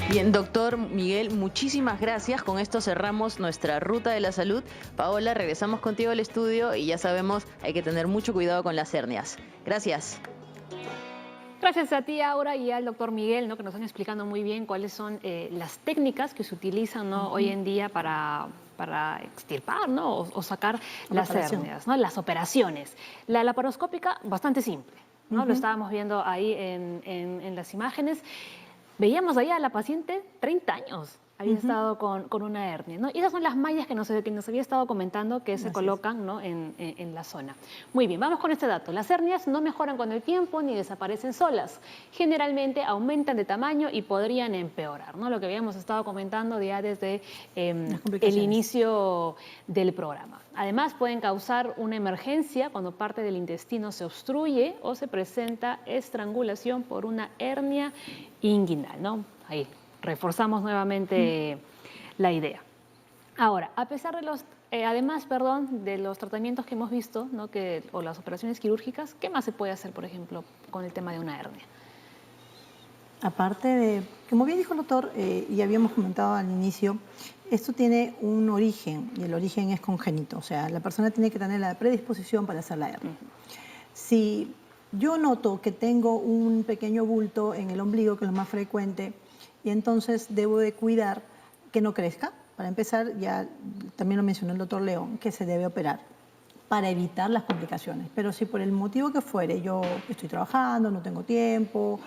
Bien, doctor Miguel, muchísimas gracias. Con esto cerramos nuestra ruta de la salud. Paola, regresamos contigo al estudio y ya sabemos, hay que tener mucho cuidado con las hernias. Gracias. Gracias a ti, Aura, y al doctor Miguel, ¿no? Que nos están explicando muy bien cuáles son las técnicas que se utilizan, ¿no? Hoy en día para extirpar, ¿no? O sacar las hernias, ¿no? Las operaciones. La laparoscópica, bastante simple, ¿no? Lo estábamos viendo ahí en las imágenes. Veíamos ahí a la paciente 30 años. Había estado con una hernia, ¿no? Y esas son las mallas que nos había estado comentando que se colocan, ¿no? en la zona. Muy bien, vamos con este dato. Las hernias no mejoran con el tiempo ni desaparecen solas. Generalmente aumentan de tamaño y podrían empeorar, ¿no? Lo que habíamos estado comentando ya desde el inicio del programa. Además, pueden causar una emergencia cuando parte del intestino se obstruye o se presenta estrangulación por una hernia inguinal, ¿no? Ahí. Reforzamos nuevamente la idea. Ahora, a pesar de los, además, de los tratamientos que hemos visto, ¿no? O las operaciones quirúrgicas, ¿qué más se puede hacer, por ejemplo, con el tema de una hernia? Aparte de, como bien dijo el doctor, y habíamos comentado al inicio, esto tiene un origen, y el origen es congénito, o sea, la persona tiene que tener la predisposición para hacer la hernia. Si yo noto que tengo un pequeño bulto en el ombligo, que es lo más frecuente, y entonces debo de cuidar que no crezca. Para empezar, ya también lo mencionó el doctor León, que se debe operar para evitar las complicaciones. Pero si por el motivo que fuere, yo estoy trabajando, no tengo tiempo,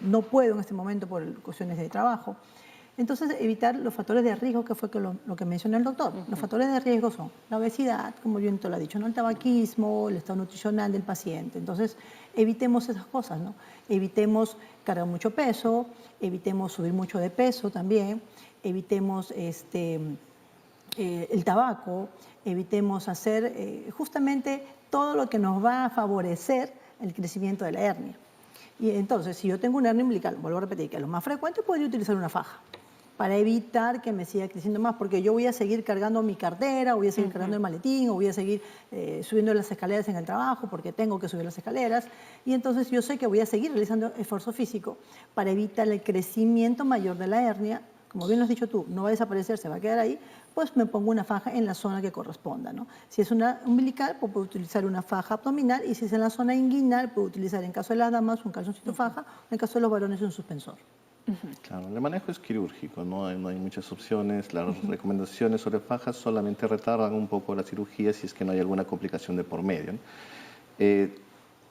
no puedo en este momento por cuestiones de trabajo, entonces evitar los factores de riesgo, que fue lo que mencionó el doctor. Los factores de riesgo son la obesidad, como yo te lo he dicho, ¿no? El tabaquismo, el estado nutricional del paciente. Entonces, evitemos esas cosas, ¿no? Evitemos cargar mucho peso, evitemos subir mucho de peso también, evitemos el tabaco, evitemos hacer justamente todo lo que nos va a favorecer el crecimiento de la hernia. Y entonces, si yo tengo una hernia umbilical, vuelvo a repetir, que es lo más frecuente, podría utilizar una faja para evitar que me siga creciendo más, porque yo voy a seguir cargando mi cartera, o voy a seguir cargando el maletín, o voy a seguir subiendo las escaleras en el trabajo, porque tengo que subir las escaleras, y entonces yo sé que voy a seguir realizando esfuerzo físico para evitar el crecimiento mayor de la hernia. Como bien lo has dicho tú, no va a desaparecer, se va a quedar ahí, pues me pongo una faja en la zona que corresponda, ¿no? Si es una umbilical, pues puedo utilizar una faja abdominal, y si es en la zona inguinal, puedo utilizar, en caso de las damas, un calzoncito faja, o en caso de los varones, un suspensor. Claro, el manejo es quirúrgico, no hay muchas opciones. Las recomendaciones sobre fajas solamente retardan un poco la cirugía si es que no hay alguna complicación de por medio, ¿no?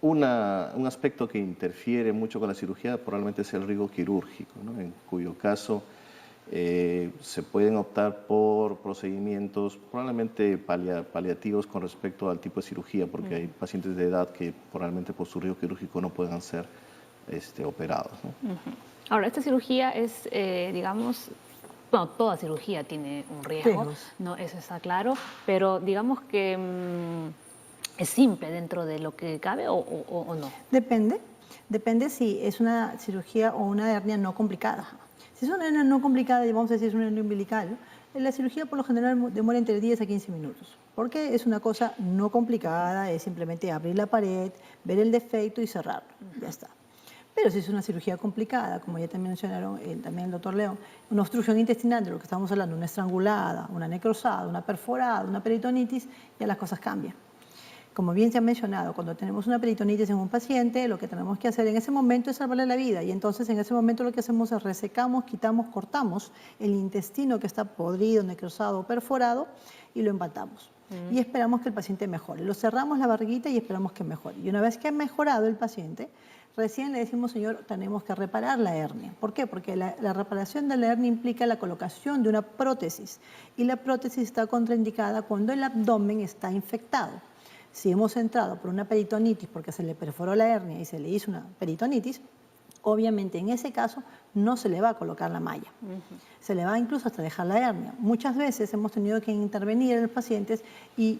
Un aspecto que interfiere mucho con la cirugía probablemente es el riesgo quirúrgico, ¿no? En cuyo caso se pueden optar por procedimientos probablemente paliativos con respecto al tipo de cirugía, porque hay pacientes de edad que probablemente por su riesgo quirúrgico no puedan ser operados, ¿no? Ahora, esta cirugía es, digamos, bueno, toda cirugía tiene un riesgo, no, eso está claro, pero digamos que es simple dentro de lo que cabe o no. Depende si es una cirugía o una hernia no complicada. Si es una hernia no complicada, y vamos a decir es una hernia umbilical, la cirugía por lo general demora entre 10 a 15 minutos. Porque es una cosa no complicada, es simplemente abrir la pared, ver el defecto y cerrarlo, ya está. Pero si es una cirugía complicada, como ya también mencionaron también el doctor León, una obstrucción intestinal, de lo que estamos hablando, una estrangulada, una necrosada, una perforada, una peritonitis, ya las cosas cambian. Como bien se ha mencionado, cuando tenemos una peritonitis en un paciente, lo que tenemos que hacer en ese momento es salvarle la vida. Y entonces en ese momento lo que hacemos es resecamos, quitamos, cortamos el intestino que está podrido, necrosado o perforado y lo empatamos. Y esperamos que el paciente mejore. Lo cerramos la barriguita y esperamos que mejore. Y una vez que ha mejorado el paciente, recién le decimos, señor, tenemos que reparar la hernia. ¿Por qué? Porque la reparación de la hernia implica la colocación de una prótesis. Y la prótesis está contraindicada cuando el abdomen está infectado. Si hemos entrado por una peritonitis porque se le perforó la hernia y se le hizo una peritonitis, obviamente en ese caso no se le va a colocar la malla. Se le va incluso hasta dejar la hernia. Muchas veces hemos tenido que intervenir en los pacientes y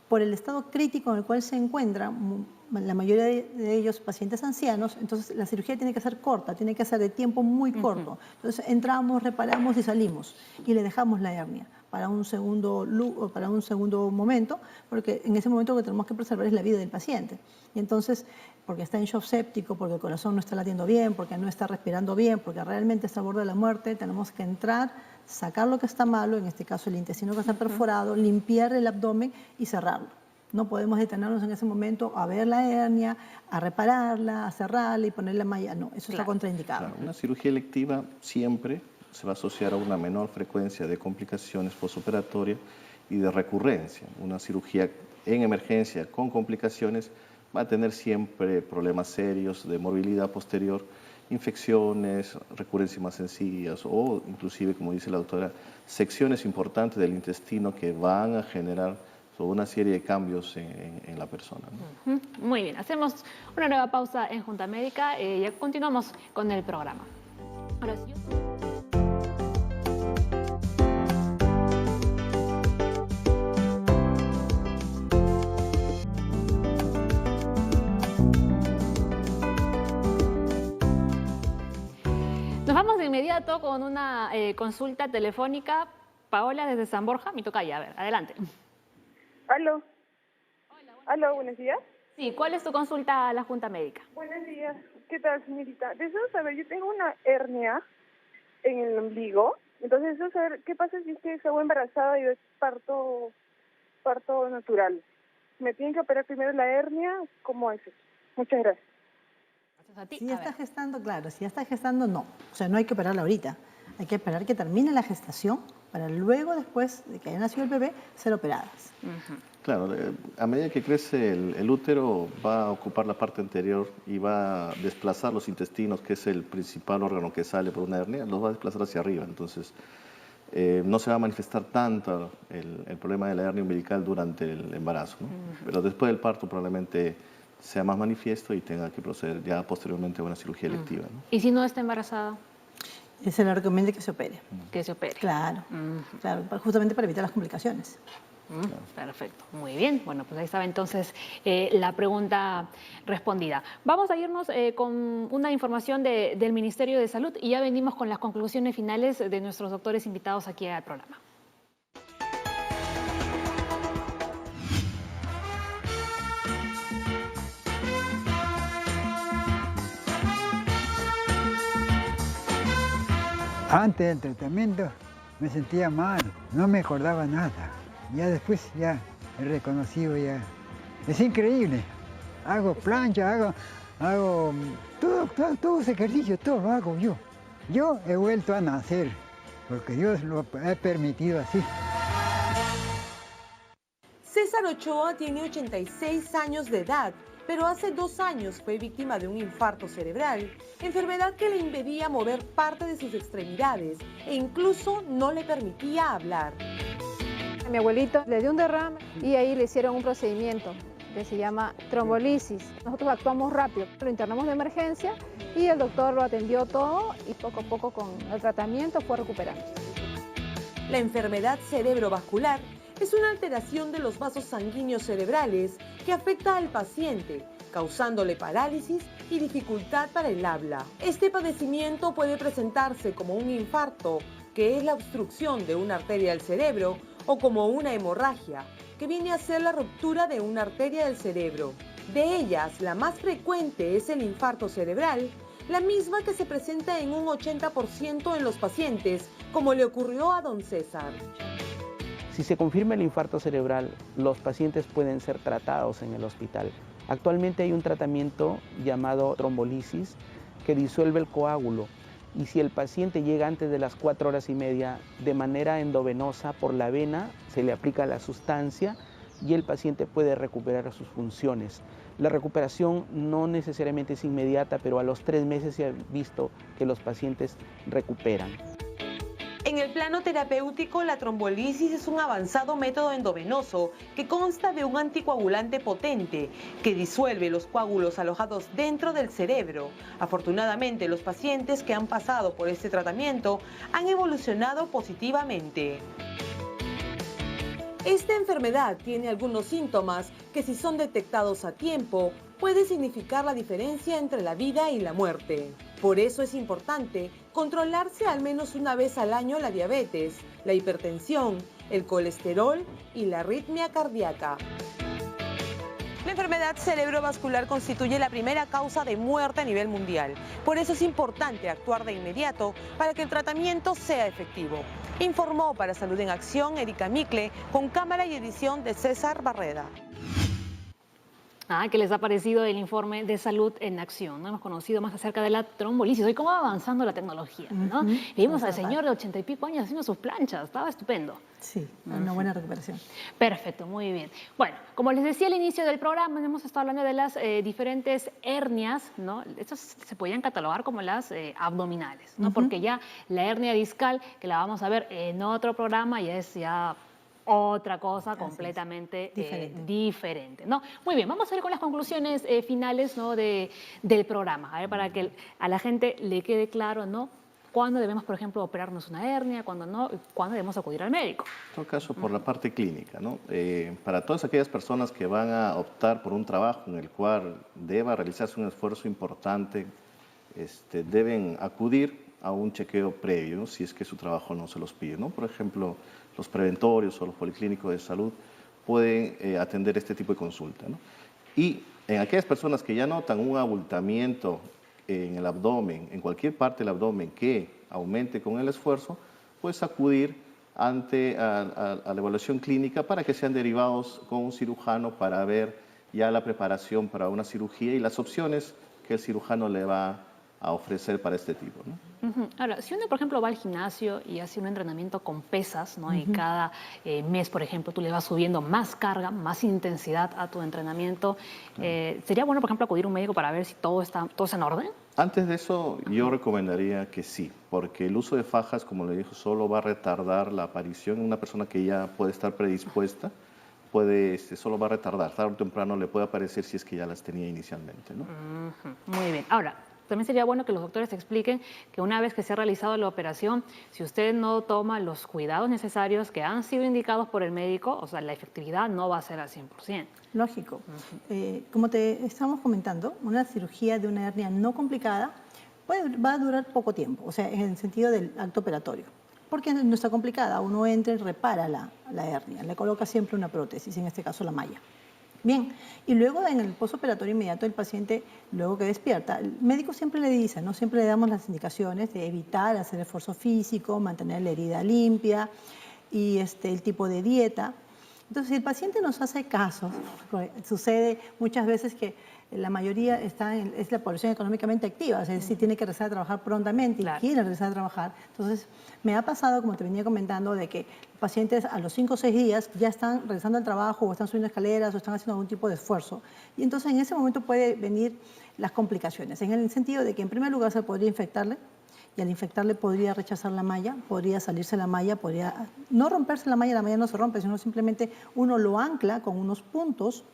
por el estado crítico en el cual se encuentran, la mayoría de ellos pacientes ancianos, entonces la cirugía tiene que ser corta, tiene que ser de tiempo muy corto. Entonces entramos, reparamos y salimos y le dejamos la hernia para un segundo momento, porque en ese momento lo que tenemos que preservar es la vida del paciente. Y entonces, porque está en shock séptico, porque el corazón no está latiendo bien, porque no está respirando bien, porque realmente está al borde de la muerte, tenemos que entrar, sacar lo que está malo, en este caso el intestino que está perforado, limpiar el abdomen y cerrarlo. No podemos detenernos en ese momento a ver la hernia, a repararla, a cerrarla y ponerle malla. No, eso está contraindicado. Claro, una cirugía electiva siempre se va a asociar a una menor frecuencia de complicaciones postoperatorias y de recurrencia. Una cirugía en emergencia con complicaciones va a tener siempre problemas serios de morbilidad posterior, infecciones, recurrencias más sencillas o inclusive, como dice la doctora, secciones importantes del intestino que van a generar una serie de cambios en la persona, ¿no? Muy bien, hacemos una nueva pausa en Junta Médica y ya continuamos con el programa. Ahora sí. Nos vamos de inmediato con una consulta telefónica. Paola desde San Borja, mi tocaya. A ver, adelante. Aló. Aló, buenos días. Sí, ¿cuál es tu consulta a la Junta Médica? Buenos días. ¿Qué tal, señorita? Deseo saber, yo tengo una hernia en el ombligo. Entonces, deseo saber qué pasa si es que salgo embarazada y es parto natural. ¿Me tienen que operar primero la hernia? ¿Cómo es eso? Muchas gracias. Si ya está gestando, claro. Si ya está gestando, no. O sea, no hay que operarla ahorita. Hay que esperar que termine la gestación para luego, después de que haya nacido el bebé, ser operadas. Claro, a medida que crece el útero va a ocupar la parte anterior y va a desplazar los intestinos, que es el principal órgano que sale por una hernia, los va a desplazar hacia arriba. Entonces, no se va a manifestar tanto el problema de la hernia umbilical durante el embarazo, ¿no? Pero después del parto probablemente sea más manifiesto y tenga que proceder ya posteriormente a una cirugía electiva, ¿no? ¿Y si no está embarazada? Se le recomienda que se opere. Que se opere. Claro, claro, justamente para evitar las complicaciones. Perfecto, muy bien. Bueno, pues ahí estaba entonces la pregunta respondida. Vamos a irnos con una información del Ministerio de Salud y ya venimos con las conclusiones finales de nuestros doctores invitados aquí al programa. Antes del tratamiento me sentía mal, no me acordaba nada. Ya después ya he reconocido ya. Es increíble. Hago plancha, hago todo ese ejercicio, todo lo hago yo. Yo he vuelto a nacer, porque Dios lo ha permitido así. César Ochoa tiene 86 años de edad, pero hace 2 años fue víctima de un infarto cerebral, enfermedad que le impedía mover parte de sus extremidades e incluso no le permitía hablar. A mi abuelito le dio un derrame y ahí le hicieron un procedimiento que se llama trombolisis. Nosotros actuamos rápido, lo internamos de emergencia y el doctor lo atendió todo y poco a poco con el tratamiento fue recuperando. La enfermedad cerebrovascular es una alteración de los vasos sanguíneos cerebrales que afecta al paciente, causándole parálisis y dificultad para el habla. Este padecimiento puede presentarse como un infarto, que es la obstrucción de una arteria del cerebro, o como una hemorragia, que viene a ser la ruptura de una arteria del cerebro. De ellas, la más frecuente es el infarto cerebral, la misma que se presenta en un 80% en los pacientes, como le ocurrió a don César. Si se confirma el infarto cerebral, los pacientes pueden ser tratados en el hospital. Actualmente hay un tratamiento llamado trombolisis que disuelve el coágulo y si el paciente llega antes de las 4 horas y media, de manera endovenosa por la vena se le aplica la sustancia y el paciente puede recuperar sus funciones. La recuperación no necesariamente es inmediata, pero a los 3 meses se ha visto que los pacientes recuperan. En el plano terapéutico, la trombolisis es un avanzado método endovenoso que consta de un anticoagulante potente que disuelve los coágulos alojados dentro del cerebro. Afortunadamente, los pacientes que han pasado por este tratamiento han evolucionado positivamente. Esta enfermedad tiene algunos síntomas que, si son detectados a tiempo, puede significar la diferencia entre la vida y la muerte. Por eso es importante controlarse al menos una vez al año la diabetes, la hipertensión, el colesterol y la arritmia cardíaca. La enfermedad cerebrovascular constituye la primera causa de muerte a nivel mundial. Por eso es importante actuar de inmediato para que el tratamiento sea efectivo. Informó para Salud en Acción Erika Micle, con cámara y edición de César Barreda. ¿Qué les ha parecido el informe de Salud en Acción? ¿No? Hemos conocido más acerca de la trombolisis. Hoy cómo va avanzando la tecnología, ¿no? Vimos al señor de 80 y pico años haciendo sus planchas. Estaba estupendo. Sí, una buena recuperación. Perfecto, muy bien. Bueno, como les decía al inicio del programa, hemos estado hablando de las diferentes hernias, ¿no? Estas se podían catalogar como las abdominales, ¿no? Porque ya la hernia discal, que la vamos a ver en otro programa, ya es otra cosa completamente diferente, ¿no? Muy bien, vamos a ir con las conclusiones finales, ¿no? del programa, a ver, para que a la gente le quede claro, ¿no? Cuándo debemos, por ejemplo, operarnos una hernia, cuándo no, cuándo debemos acudir al médico. En todo caso, por la parte clínica, ¿no? Para todas aquellas personas que van a optar por un trabajo en el cual deba realizarse un esfuerzo importante, deben acudir a un chequeo previo, ¿no? Si es que su trabajo no se los pide, ¿no? Por ejemplo, los preventorios o los policlínicos de salud pueden atender este tipo de consulta, ¿no? Y en aquellas personas que ya notan un abultamiento en el abdomen, en cualquier parte del abdomen que aumente con el esfuerzo, pues acudir ante a la evaluación clínica para que sean derivados con un cirujano para ver ya la preparación para una cirugía y las opciones que el cirujano le va a ofrecer para este tipo, ¿no? Ahora, si uno, por ejemplo, va al gimnasio y hace un entrenamiento con pesas, ¿no? Y cada mes, por ejemplo, tú le vas subiendo más carga, más intensidad a tu entrenamiento, ¿sería bueno, por ejemplo, acudir a un médico para ver si todo está en orden? Antes de eso, yo recomendaría que sí, porque el uso de fajas, como le dijo, solo va a retardar la aparición en una persona que ya puede estar predispuesta, solo va a retardar, tarde o temprano le puede aparecer si es que ya las tenía inicialmente, ¿no? Muy bien. Ahora, también sería bueno que los doctores expliquen que una vez que se ha realizado la operación, si usted no toma los cuidados necesarios que han sido indicados por el médico, o sea, la efectividad no va a ser al 100%. Lógico. Como te estábamos comentando, una cirugía de una hernia no complicada va a durar poco tiempo, o sea, en el sentido del acto operatorio. Porque no está complicada, uno entra y repara la hernia, le coloca siempre una prótesis, en este caso la malla. Bien, y luego en el postoperatorio inmediato del paciente, luego que despierta, el médico siempre le dice, ¿no? Siempre le damos las indicaciones de evitar hacer esfuerzo físico, mantener la herida limpia y el tipo de dieta. Entonces, si el paciente nos hace caso, sucede muchas veces que la mayoría es la población económicamente activa, es decir, tiene que regresar a trabajar prontamente y quiere regresar a trabajar. Entonces, me ha pasado, como te venía comentando, de que los pacientes a los 5 o 6 días ya están regresando al trabajo o están subiendo escaleras o están haciendo algún tipo de esfuerzo. Y entonces en ese momento puede venir las complicaciones, en el sentido de que en primer lugar se podría infectarle, y al infectarle podría rechazar la malla, podría salirse la malla, podría no romperse la malla no se rompe, sino simplemente uno lo ancla con unos puntos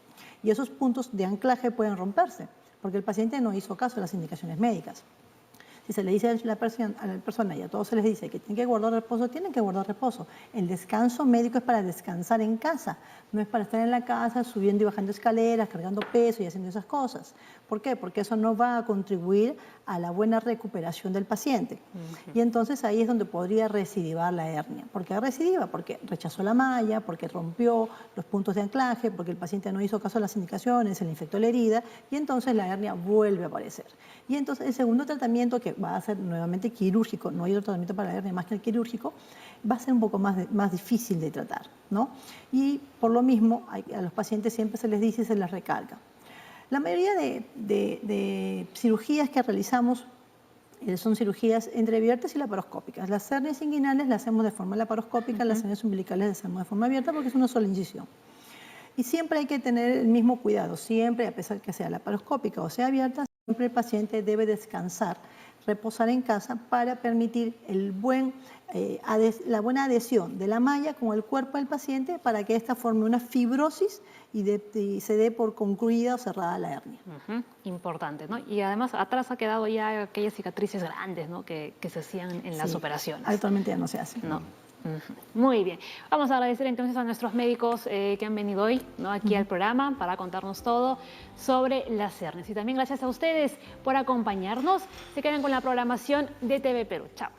y esos puntos de anclaje pueden romperse, porque el paciente no hizo caso de las indicaciones médicas. Si se le dice a la persona y a todos se les dice que tienen que guardar reposo, tienen que guardar reposo. El descanso médico es para descansar en casa, no es para estar en la casa subiendo y bajando escaleras, cargando peso y haciendo esas cosas. ¿Por qué? Porque eso no va a contribuir a la buena recuperación del paciente. Y entonces ahí es donde podría recidivar la hernia. ¿Por qué recidiva? Porque rechazó la malla, porque rompió los puntos de anclaje, porque el paciente no hizo caso a las indicaciones, se le infectó la herida y entonces la hernia vuelve a aparecer. Y entonces el segundo tratamiento, que va a ser nuevamente quirúrgico, no hay otro tratamiento para la hernia más que el quirúrgico, va a ser un poco más difícil de tratar, ¿no? Y por lo mismo a los pacientes siempre se les dice y se les recalca. La mayoría de cirugías que realizamos son cirugías entreabiertas y laparoscópicas. Las hernias inguinales las hacemos de forma laparoscópica, las hernias umbilicales las hacemos de forma abierta porque es una sola incisión. Y siempre hay que tener el mismo cuidado, siempre, a pesar que sea laparoscópica o sea abierta, siempre el paciente debe descansar, reposar en casa para permitir la buena adhesión de la malla con el cuerpo del paciente para que ésta forme una fibrosis y se dé por concluida o cerrada la hernia. Importante, ¿no? Y además atrás ha quedado ya aquellas cicatrices grandes, ¿no? que se hacían en las operaciones. Actualmente ya no se hace. No. Muy bien. Vamos a agradecer entonces a nuestros médicos que han venido hoy, ¿no? aquí al programa para contarnos todo sobre las hernias. Y también gracias a ustedes por acompañarnos. Se quedan con la programación de TV Perú. Chao.